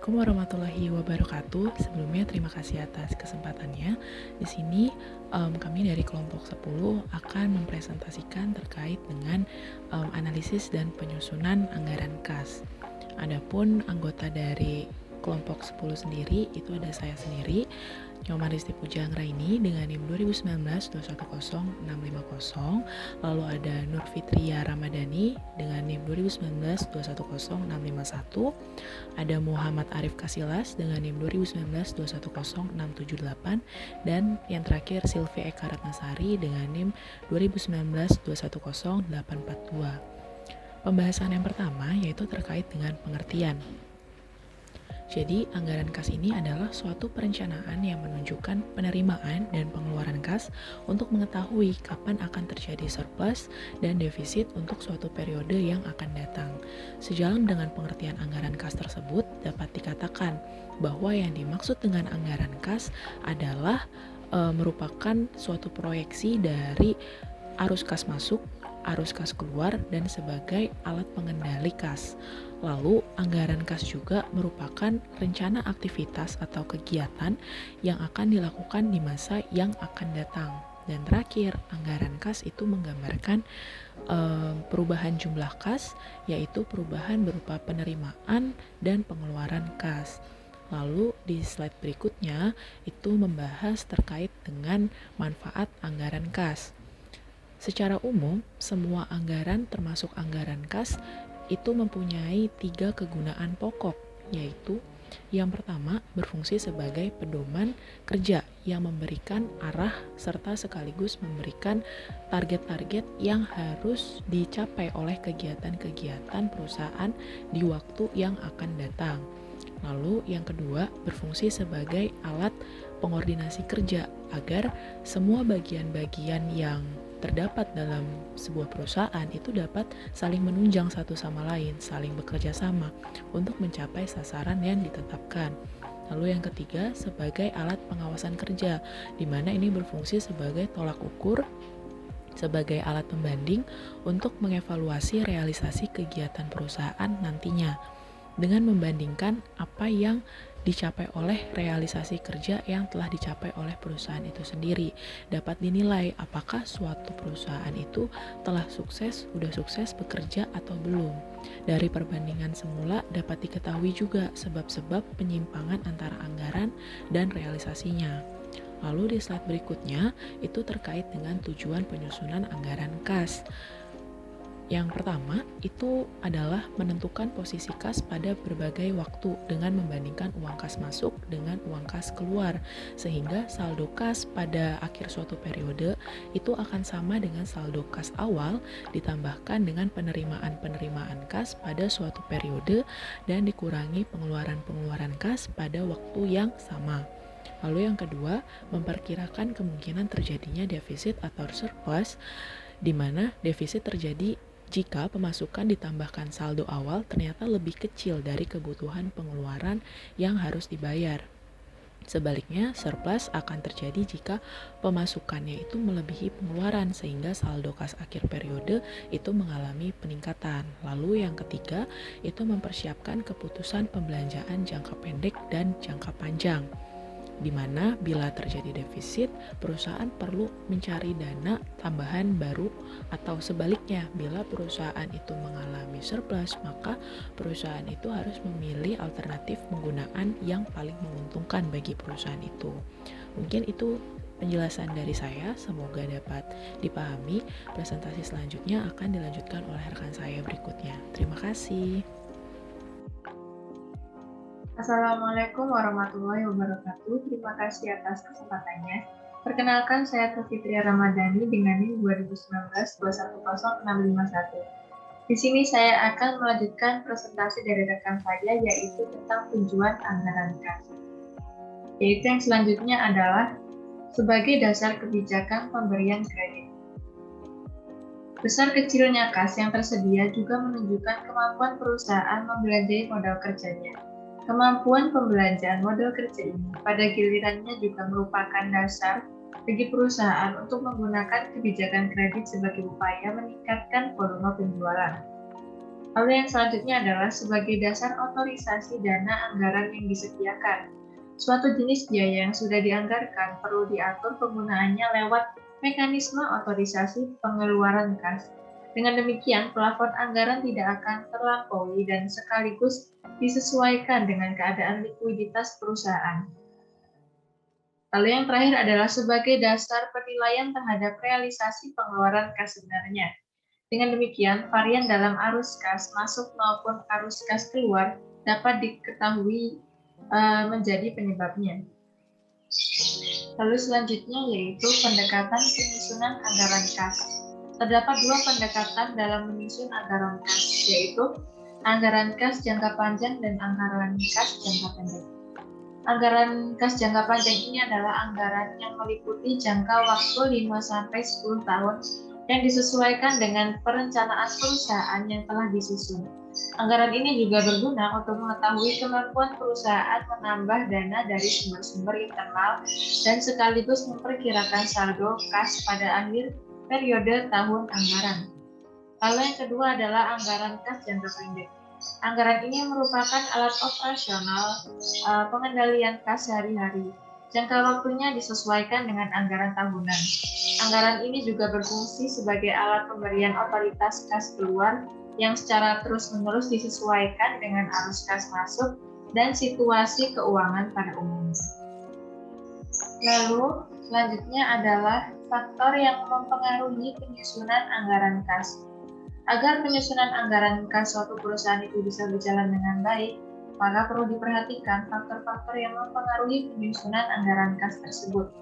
Assalamualaikum warahmatullahi wabarakatuh. Sebelumnya terima kasih atas kesempatannya. Di sini kami dari kelompok 10 akan mempresentasikan terkait dengan analisis dan penyusunan anggaran kas. Adapun anggota dari kelompok 10 sendiri itu ada saya sendiri, Nyoman Risti Puja Anggraini dengan NIM 2019-210650, lalu ada Nur Fitria Ramadhani dengan NIM 2019-210651, ada Muhammad Arif Kasilas dengan NIM 2019-210678, dan yang terakhir Silvi Eka Ratnasari dengan NIM 2019-210842. Pembahasan yang pertama yaitu terkait dengan pengertian. Jadi, anggaran kas ini adalah suatu perencanaan yang menunjukkan penerimaan dan pengeluaran kas untuk mengetahui kapan akan terjadi surplus dan defisit untuk suatu periode yang akan datang. Sejalan dengan pengertian anggaran kas tersebut, dapat dikatakan bahwa yang dimaksud dengan anggaran kas adalah merupakan suatu proyeksi dari arus kas masuk, arus kas keluar, dan sebagai alat pengendali kas. Lalu, anggaran kas juga merupakan rencana aktivitas atau kegiatan yang akan dilakukan di masa yang akan datang. Dan terakhir, anggaran kas itu menggambarkan perubahan jumlah kas, yaitu perubahan berupa penerimaan dan pengeluaran kas. Lalu di slide berikutnya itu membahas terkait dengan manfaat anggaran kas. Secara umum, semua anggaran termasuk anggaran kas itu mempunyai 3 kegunaan pokok, yaitu yang pertama berfungsi sebagai pedoman kerja yang memberikan arah serta sekaligus memberikan target-target yang harus dicapai oleh kegiatan-kegiatan perusahaan di waktu yang akan datang. Lalu yang kedua berfungsi sebagai alat pengordinasi kerja agar semua bagian-bagian yang terdapat dalam sebuah perusahaan itu dapat saling menunjang satu sama lain, saling bekerja sama untuk mencapai sasaran yang ditetapkan. Lalu yang ketiga sebagai alat pengawasan kerja, di mana ini berfungsi sebagai tolak ukur, sebagai alat pembanding untuk mengevaluasi realisasi kegiatan perusahaan nantinya, dengan membandingkan apa yang dicapai oleh realisasi kerja yang telah dicapai oleh perusahaan itu sendiri. Dapat dinilai apakah suatu perusahaan itu telah sudah sukses bekerja atau belum. Dari perbandingan semula dapat diketahui juga sebab-sebab penyimpangan antara anggaran dan realisasinya. Lalu di slide berikutnya itu terkait dengan tujuan penyusunan anggaran kas. Yang pertama itu adalah menentukan posisi kas pada berbagai waktu dengan membandingkan uang kas masuk dengan uang kas keluar, sehingga saldo kas pada akhir suatu periode itu akan sama dengan saldo kas awal ditambahkan dengan penerimaan-penerimaan kas pada suatu periode dan dikurangi pengeluaran-pengeluaran kas pada waktu yang sama. Lalu yang kedua, memperkirakan kemungkinan terjadinya defisit atau surplus, di mana defisit terjadi jika pemasukan ditambahkan saldo awal ternyata lebih kecil dari kebutuhan pengeluaran yang harus dibayar. Sebaliknya, surplus akan terjadi jika pemasukannya itu melebihi pengeluaran sehingga saldo kas akhir periode itu mengalami peningkatan. Lalu yang ketiga, itu mempersiapkan keputusan pembelanjaan jangka pendek dan jangka panjang, di mana bila terjadi defisit, perusahaan perlu mencari dana tambahan baru, atau sebaliknya, bila perusahaan itu mengalami surplus, maka perusahaan itu harus memilih alternatif penggunaan yang paling menguntungkan bagi perusahaan itu. Mungkin itu penjelasan dari saya, semoga dapat dipahami. Presentasi selanjutnya akan dilanjutkan oleh rekan saya berikutnya. Terima kasih. Assalamualaikum warahmatullahi wabarakatuh. Terima kasih atas kesempatannya. Perkenalkan, saya Fitria Ramadhani dengan NIM 2019-210651. Di sini saya akan melanjutkan presentasi dari rekan saya, yaitu tentang tujuan anggaran kas. Yaitu yang selanjutnya adalah sebagai dasar kebijakan pemberian kredit. Besar kecilnya kas yang tersedia juga menunjukkan kemampuan perusahaan membelanjai modal kerjanya. Kemampuan pembelanjaan modal kerja ini pada gilirannya juga merupakan dasar bagi perusahaan untuk menggunakan kebijakan kredit sebagai upaya meningkatkan volume penjualan. Lalu yang selanjutnya adalah sebagai dasar otorisasi dana anggaran yang disediakan. Suatu jenis biaya yang sudah dianggarkan perlu diatur penggunaannya lewat mekanisme otorisasi pengeluaran kas. Dengan demikian, plafon anggaran tidak akan terlampaui dan sekaligus disesuaikan dengan keadaan likuiditas perusahaan. Lalu yang terakhir adalah sebagai dasar penilaian terhadap realisasi pengeluaran kas sebenarnya. Dengan demikian, varian dalam arus kas masuk maupun arus kas keluar dapat diketahui menjadi penyebabnya. Lalu selanjutnya yaitu pendekatan penyusunan anggaran kas. Terdapat dua pendekatan dalam menyusun anggaran kas, yaitu anggaran kas jangka panjang dan anggaran kas jangka pendek. Anggaran kas jangka panjang ini adalah anggaran yang meliputi jangka waktu 5-10 tahun yang disesuaikan dengan perencanaan perusahaan yang telah disusun. Anggaran ini juga berguna untuk mengetahui kemampuan perusahaan menambah dana dari sumber-sumber internal dan sekaligus memperkirakan saldo kas pada akhir periode tahun anggaran. Lalu yang kedua adalah anggaran kas jangka pendek. Anggaran ini merupakan alat operasional pengendalian kas sehari-hari. Jangka waktunya disesuaikan dengan anggaran tahunan. Anggaran ini juga berfungsi sebagai alat pemberian otoritas kas keluar yang secara terus-menerus disesuaikan dengan arus kas masuk dan situasi keuangan pada umumnya. Lalu, selanjutnya adalah faktor yang mempengaruhi penyusunan anggaran kas. Agar penyusunan anggaran kas suatu perusahaan itu bisa berjalan dengan baik, maka perlu diperhatikan faktor-faktor yang mempengaruhi penyusunan anggaran kas tersebut.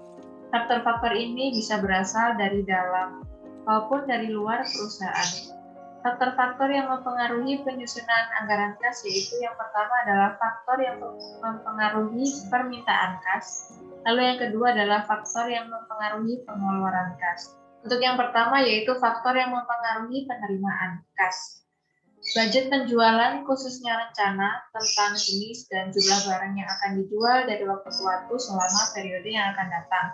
Faktor-faktor ini bisa berasal dari dalam maupun dari luar perusahaan. Faktor-faktor yang mempengaruhi penyusunan anggaran kas yaitu yang pertama adalah faktor yang mempengaruhi permintaan kas, lalu yang kedua adalah faktor yang mempengaruhi pengeluaran kas. Untuk yang pertama yaitu faktor yang mempengaruhi penerimaan kas. Budget penjualan khususnya rencana tentang jenis dan jumlah barang yang akan dijual dari waktu ke waktu selama periode yang akan datang.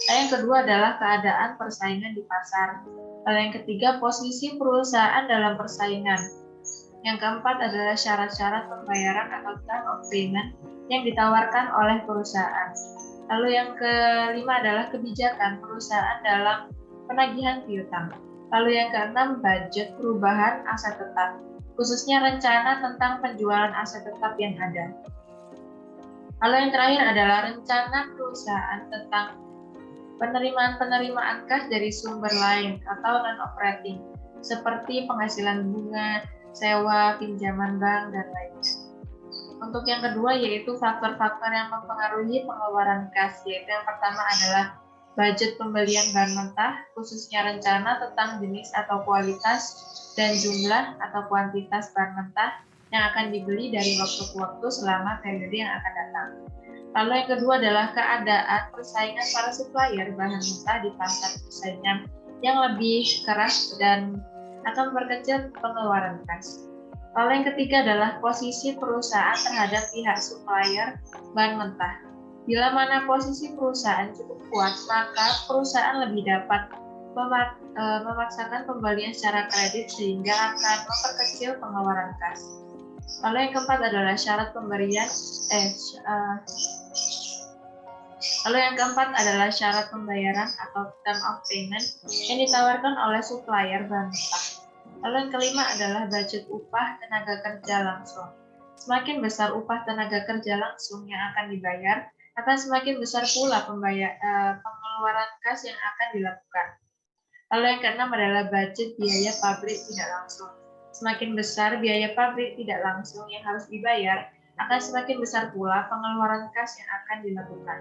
Lalu yang kedua adalah keadaan persaingan di pasar. Lalu yang ketiga posisi perusahaan dalam persaingan. Yang keempat adalah syarat-syarat pembayaran atau term of payment yang ditawarkan oleh perusahaan. Lalu yang kelima adalah kebijakan perusahaan dalam penagihan piutang. Lalu yang keenam, budget perubahan aset tetap, khususnya rencana tentang penjualan aset tetap yang ada. Lalu yang terakhir adalah rencana perusahaan tentang penerimaan kas dari sumber lain atau non-operating, seperti penghasilan bunga, sewa, pinjaman bank, dan lainnya. Untuk yang kedua yaitu faktor-faktor yang mempengaruhi pengeluaran kas, yaitu yang pertama adalah budget pembelian bahan mentah, khususnya rencana tentang jenis atau kualitas dan jumlah atau kuantitas bahan mentah yang akan dibeli dari waktu ke waktu selama periode yang akan datang. Lalu yang kedua adalah keadaan persaingan para supplier bahan mentah di pasar persaingan yang lebih keras dan akan memperkecil pengeluaran kas. Lalu yang ketiga adalah posisi perusahaan terhadap pihak supplier bahan mentah. Bila mana posisi perusahaan cukup kuat, maka perusahaan lebih dapat memaksakan pembelian secara kredit sehingga akan memperkecil pengeluaran kas. Lalu yang keempat adalah syarat pemberian Lalu yang keempat adalah syarat pembayaran atau term of payment yang ditawarkan oleh supplier bahan mentah. Lalu yang kelima adalah budget upah tenaga kerja langsung. Semakin besar upah tenaga kerja langsung yang akan dibayar, akan semakin besar pula pengeluaran kas yang akan dilakukan. Lalu yang keenam adalah budget biaya pabrik tidak langsung. Semakin besar biaya pabrik tidak langsung yang harus dibayar, akan semakin besar pula pengeluaran kas yang akan dilakukan.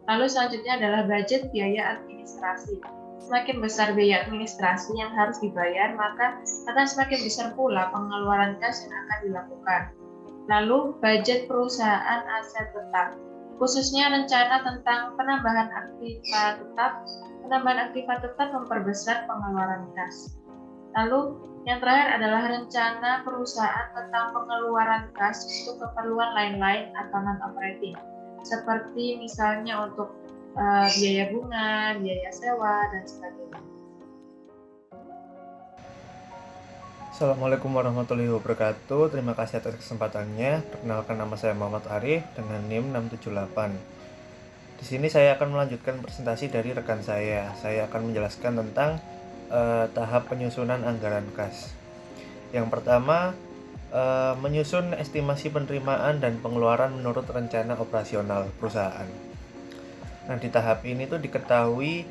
Lalu selanjutnya adalah budget biaya administrasi. Semakin besar biaya administrasi yang harus dibayar, maka akan semakin besar pula pengeluaran kas yang akan dilakukan. Lalu budget perusahaan aset tetap, khususnya rencana tentang penambahan aktiva tetap. Penambahan aktiva tetap memperbesar pengeluaran kas. Lalu yang terakhir adalah rencana perusahaan tentang pengeluaran kas untuk keperluan lain-lain atau non-operating, seperti misalnya untuk biaya bunga, biaya sewa, dan sebagainya. Assalamualaikum warahmatullahi wabarakatuh. Terima kasih atas kesempatannya. Perkenalkan, nama saya Muhammad Arif dengan NIM 678. Di sini saya akan melanjutkan presentasi dari rekan saya. Saya akan menjelaskan tentang tahap penyusunan anggaran kas. Yang pertama, menyusun estimasi penerimaan dan pengeluaran menurut rencana operasional perusahaan. Nah, di tahap ini tuh diketahui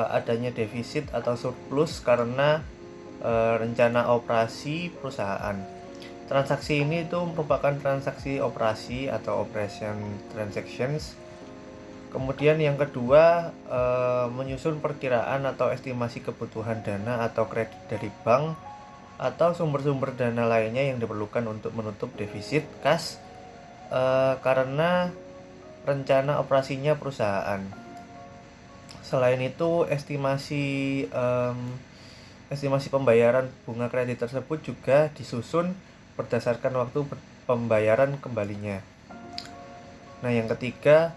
adanya defisit atau surplus karena rencana operasi perusahaan. Transaksi ini itu merupakan transaksi operasi atau operation transactions. Kemudian yang kedua, menyusun perkiraan atau estimasi kebutuhan dana atau kredit dari bank atau sumber-sumber dana lainnya yang diperlukan untuk menutup defisit kas karena rencana operasinya perusahaan. Selain itu, estimasi pembayaran bunga kredit tersebut juga disusun berdasarkan waktu pembayaran kembalinya. Nah, yang ketiga,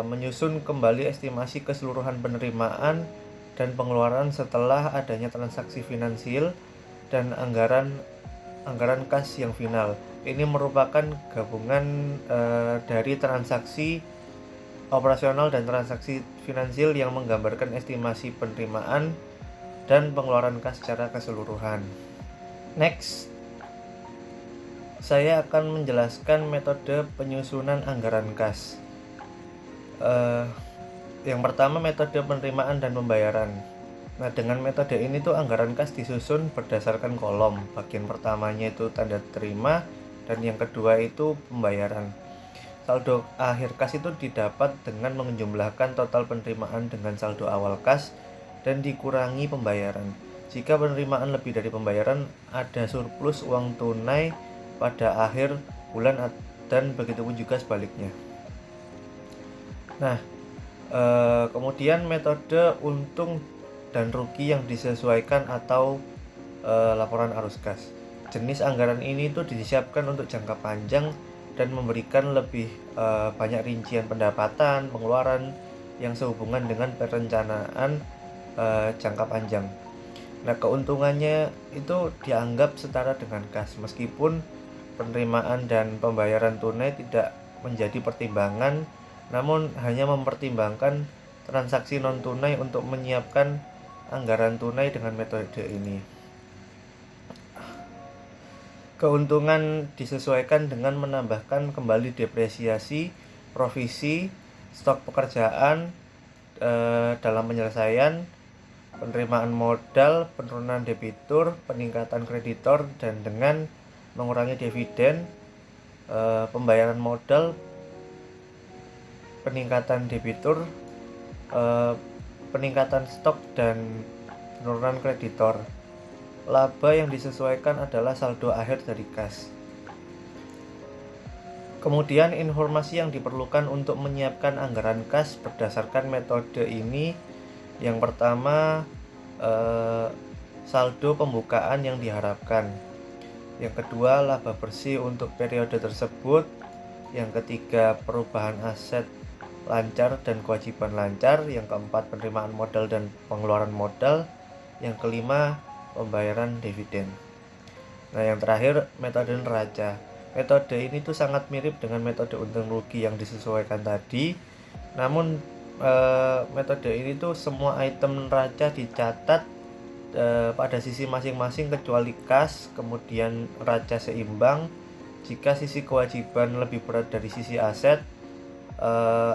menyusun kembali estimasi keseluruhan penerimaan dan pengeluaran setelah adanya transaksi finansial dan anggaran kas yang final. Ini merupakan gabungan dari transaksi operasional dan transaksi finansial yang menggambarkan estimasi penerimaan dan pengeluaran kas secara keseluruhan. Next, saya akan menjelaskan metode penyusunan anggaran kas. Yang pertama, metode penerimaan dan pembayaran. Nah, dengan metode ini tuh anggaran kas disusun berdasarkan kolom. Bagian pertamanya itu tanda terima dan yang kedua itu pembayaran. Saldo akhir kas itu didapat dengan menjumlahkan total penerimaan dengan saldo awal kas dan dikurangi pembayaran. Jika penerimaan lebih dari pembayaran, ada surplus uang tunai pada akhir bulan dan begitupun juga sebaliknya. Nah, kemudian metode untung dan rugi yang disesuaikan atau laporan arus kas. Jenis anggaran ini tuh disiapkan untuk jangka panjang dan memberikan lebih banyak rincian pendapatan, pengeluaran yang sehubungan dengan perencanaan jangka panjang. Nah, keuntungannya itu dianggap setara dengan kas, meskipun penerimaan dan pembayaran tunai tidak menjadi pertimbangan, namun hanya mempertimbangkan transaksi non-tunai untuk menyiapkan anggaran tunai dengan metode ini. Keuntungan disesuaikan dengan menambahkan kembali depresiasi, provisi, stok pekerjaan dalam penyelesaian, penerimaan modal, penurunan debitur, peningkatan kreditor, dan dengan mengurangi dividen, pembayaran modal, peningkatan debitur, peningkatan stok, dan penurunan kreditor. Laba yang disesuaikan adalah saldo akhir dari kas. Kemudian informasi yang diperlukan untuk menyiapkan anggaran kas berdasarkan metode ini. Yang pertama, saldo pembukaan yang diharapkan. Yang kedua, laba bersih untuk periode tersebut. Yang ketiga, perubahan aset lancar dan kewajiban lancar. Yang keempat, penerimaan modal dan pengeluaran modal. Yang kelima, pembayaran dividen. Nah, yang terakhir, metode neraca. Metode ini tuh sangat mirip dengan metode untung rugi yang disesuaikan tadi. Namun metode ini tuh semua item neraca dicatat pada sisi masing-masing kecuali kas, kemudian neraca seimbang. Jika sisi kewajiban lebih berat dari sisi aset,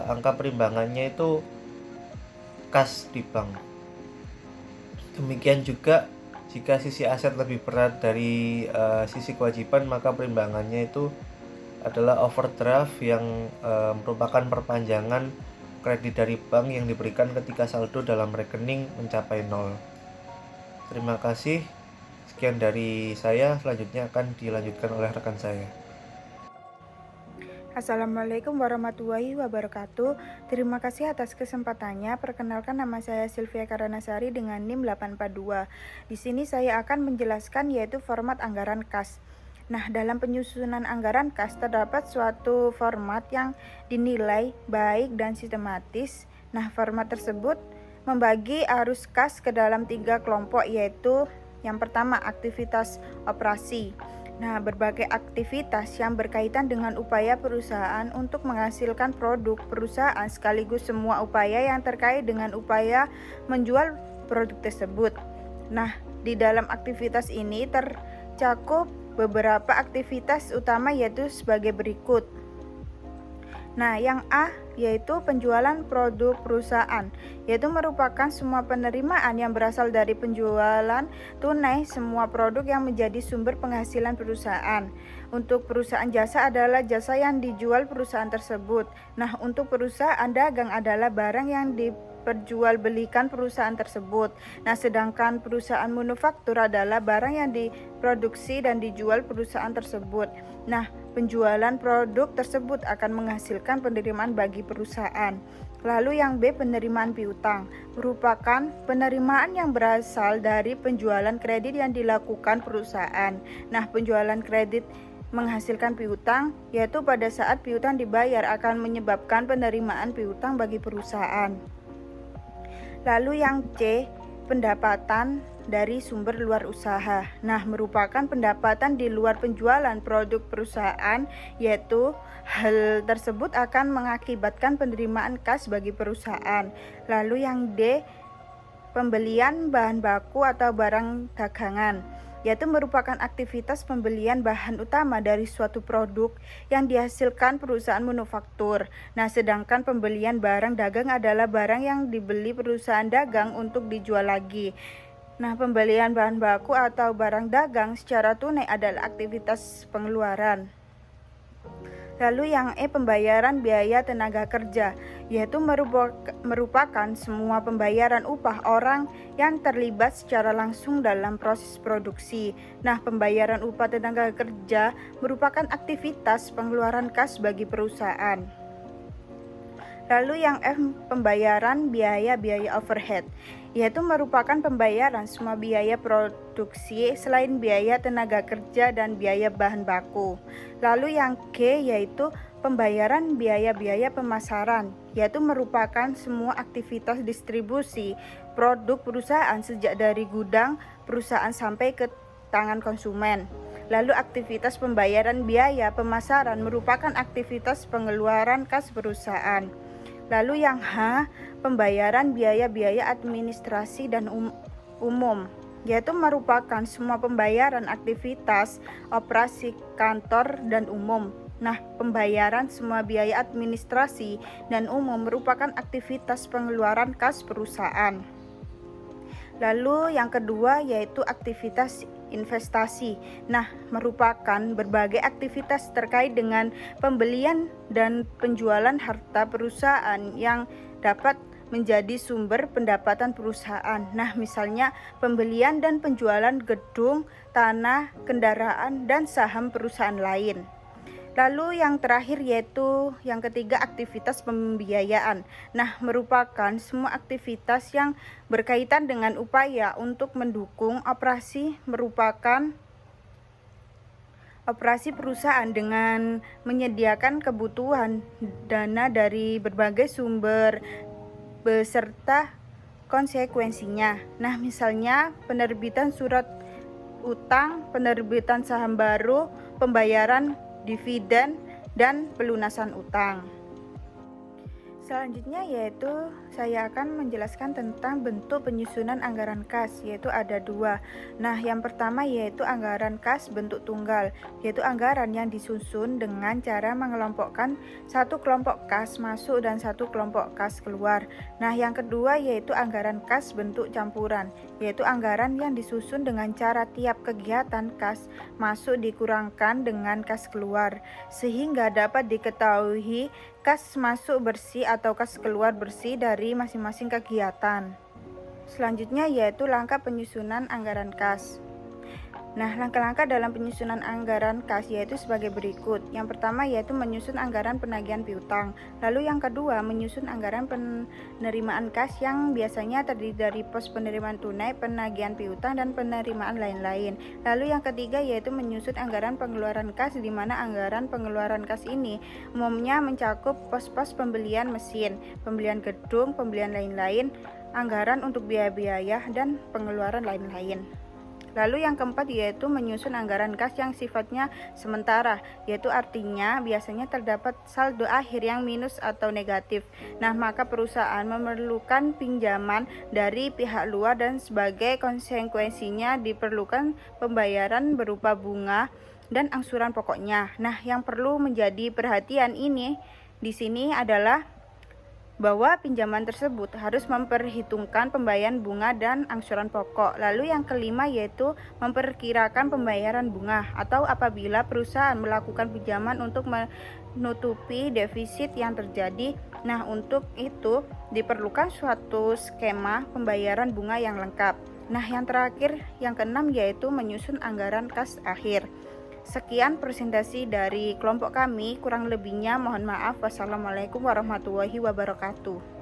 angka perimbangannya itu kas di bank. Demikian juga jika sisi aset lebih berat dari sisi kewajiban, maka perimbangannya itu adalah overdraft yang merupakan perpanjangan kredit dari bank yang diberikan ketika saldo dalam rekening mencapai 0. Terima kasih. Sekian dari saya, selanjutnya akan dilanjutkan oleh rekan saya. Assalamualaikum warahmatullahi wabarakatuh. Terima kasih atas kesempatannya. Perkenalkan, nama saya Sylvia Karanasari dengan NIM 842. Di sini saya akan menjelaskan yaitu format anggaran kas. Nah, dalam penyusunan anggaran kas terdapat suatu format yang dinilai baik dan sistematis. Nah, format tersebut membagi arus kas ke dalam 3 kelompok, yaitu Yang pertama, aktivitas operasi. Nah, berbagai aktivitas yang berkaitan dengan upaya perusahaan untuk menghasilkan produk perusahaan sekaligus semua upaya yang terkait dengan upaya menjual produk tersebut. Nah, di dalam aktivitas ini tercakup beberapa aktivitas utama yaitu sebagai berikut. Nah, yang A yaitu penjualan produk perusahaan, yaitu merupakan semua penerimaan yang berasal dari penjualan tunai semua produk yang menjadi sumber penghasilan perusahaan. Untuk perusahaan jasa adalah jasa yang dijual perusahaan tersebut. Nah, untuk perusahaan dagang adalah barang yang diperjualbelikan perusahaan tersebut. Nah, sedangkan perusahaan manufaktur adalah barang yang diproduksi dan dijual perusahaan tersebut. Nah, penjualan produk tersebut akan menghasilkan penerimaan bagi perusahaan. Lalu yang B, penerimaan piutang, merupakan penerimaan yang berasal dari penjualan kredit yang dilakukan perusahaan. Nah, penjualan kredit menghasilkan piutang, yaitu pada saat piutang dibayar akan menyebabkan penerimaan piutang bagi perusahaan. Lalu yang C, pendapatan dari sumber luar usaha. Nah, merupakan pendapatan di luar penjualan produk perusahaan, yaitu hal tersebut akan mengakibatkan penerimaan kas bagi perusahaan. Lalu yang D, pembelian bahan baku atau barang dagangan, yaitu merupakan aktivitas pembelian bahan utama dari suatu produk yang dihasilkan perusahaan manufaktur. Nah, sedangkan pembelian barang dagang adalah barang yang dibeli perusahaan dagang untuk dijual lagi. Nah, pembelian bahan baku atau barang dagang secara tunai adalah aktivitas pengeluaran. Lalu yang E, pembayaran biaya tenaga kerja, yaitu merupakan semua pembayaran upah orang yang terlibat secara langsung dalam proses produksi. Nah, pembayaran upah tenaga kerja merupakan aktivitas pengeluaran kas bagi perusahaan. Lalu yang F, pembayaran biaya-biaya overhead, yaitu merupakan pembayaran semua biaya produksi selain biaya tenaga kerja dan biaya bahan baku. Lalu yang G, yaitu pembayaran biaya-biaya pemasaran, yaitu merupakan semua aktivitas distribusi produk perusahaan sejak dari gudang perusahaan sampai ke tangan konsumen. Lalu aktivitas pembayaran biaya pemasaran merupakan aktivitas pengeluaran kas perusahaan. Lalu yang H, pembayaran biaya-biaya administrasi dan umum, yaitu merupakan semua pembayaran aktivitas operasi kantor dan umum. Nah, pembayaran semua biaya administrasi dan umum merupakan aktivitas pengeluaran kas perusahaan. Lalu yang kedua yaitu aktivitas investasi. Nah, merupakan berbagai aktivitas terkait dengan pembelian dan penjualan harta perusahaan yang dapat menjadi sumber pendapatan perusahaan. Nah, misalnya pembelian dan penjualan gedung, tanah, kendaraan, dan saham perusahaan lain. Lalu yang terakhir yaitu yang ketiga aktivitas pembiayaan. Nah, merupakan semua aktivitas yang berkaitan dengan upaya untuk mendukung operasi perusahaan dengan menyediakan kebutuhan dana dari berbagai sumber beserta konsekuensinya. Nah, misalnya penerbitan surat utang, penerbitan saham baru, pembayaran dividen, dan pelunasan utang. Selanjutnya yaitu saya akan menjelaskan tentang bentuk penyusunan anggaran kas, yaitu ada dua. Nah, yang pertama yaitu anggaran kas bentuk tunggal, yaitu anggaran yang disusun dengan cara mengelompokkan satu kelompok kas masuk dan satu kelompok kas keluar. Nah, yang kedua yaitu anggaran kas bentuk campuran, yaitu anggaran yang disusun dengan cara tiap kegiatan kas masuk dikurangkan dengan kas keluar, sehingga dapat diketahui kas masuk bersih atau kas keluar bersih dari masing-masing kegiatan. Selanjutnya yaitu langkah penyusunan anggaran kas. Nah, langkah-langkah dalam penyusunan anggaran kas yaitu sebagai berikut. Yang pertama yaitu menyusun anggaran penagihan piutang. Lalu yang kedua menyusun anggaran penerimaan kas yang biasanya terdiri dari pos penerimaan tunai, penagihan piutang, dan penerimaan lain-lain. Lalu yang ketiga yaitu menyusun anggaran pengeluaran kas, di mana anggaran pengeluaran kas ini umumnya mencakup pos-pos pembelian mesin, pembelian gedung, pembelian lain-lain, anggaran untuk biaya-biaya, dan pengeluaran lain-lain. Lalu yang keempat yaitu menyusun anggaran kas yang sifatnya sementara, yaitu artinya biasanya terdapat saldo akhir yang minus atau negatif. Nah, maka perusahaan memerlukan pinjaman dari pihak luar dan sebagai konsekuensinya diperlukan pembayaran berupa bunga dan angsuran pokoknya. Nah, yang perlu menjadi perhatian ini di sini adalah bahwa pinjaman tersebut harus memperhitungkan pembayaran bunga dan angsuran pokok. Lalu yang kelima yaitu memperkirakan pembayaran bunga atau apabila perusahaan melakukan pinjaman untuk menutupi defisit yang terjadi. Nah, untuk itu diperlukan suatu skema pembayaran bunga yang lengkap. Nah, yang terakhir, yang keenam yaitu menyusun anggaran kas akhir. Sekian presentasi dari kelompok kami, kurang lebihnya mohon maaf. Wassalamualaikum warahmatullahi wabarakatuh.